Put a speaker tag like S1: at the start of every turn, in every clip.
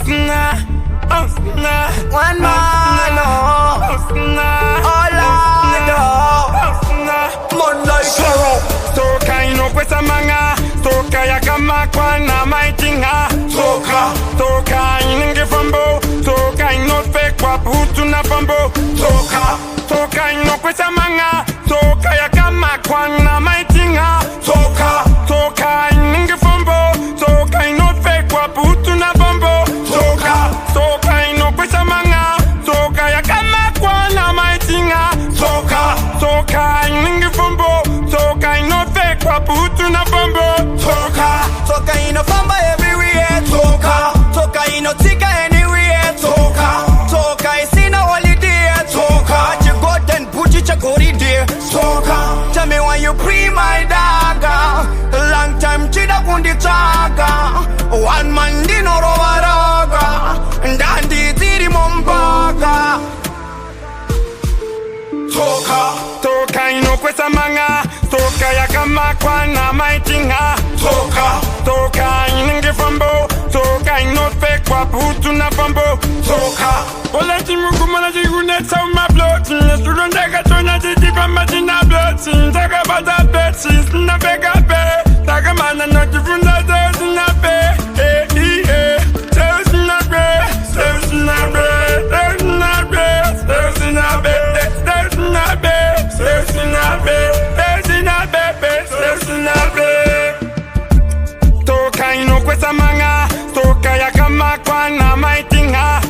S1: One man, all Moonlight
S2: Sorrow, toka inokwesa manga, toka yakama kwa na maitinga. Toka ininge fambo, toka inofe kwa putu na fambo. Toka inokwesa manga, toka yakama kwa na maitinga. Toka ininge fambo, toka inofe kwa putu na fambo. Toka inokwesa manga, toka yakama kwa na maitinga. Toka ininge fambo, toka inofe kwa putu na fambo.
S1: Toka inofamba everywhere. Toka inotika anywhere. Toka isina holiday. Ache God and put it corridor. Tell me why you pre my dagger. Long time chida kundi chaga. One man dino rovaraga. Ndandi tiri mombaga.
S2: Toka inokwesa manga, toka yakama kwa na maitinga. Toka ininge fambo, toka inofe kwa putu na fambo. Ola chimuku mala chigune tau ma bloti. Student daga tona chiti pamba china bloti. Taka bata betis na bega be. Taka mana no chifunda teusi na be. Teusi na be, teusi na be, teusi na be, teusi na be, teusi na be, teusi na be, teusi na be, teusi na be. Toka inokwesa manga, toka yakama kwa na maitinga.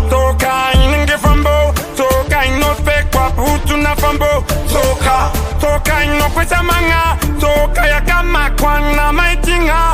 S2: Toka ininge fambo, toka inofe kwa putu na fambo. Toka inokwesa manga, toka yakama kwa na maitinga.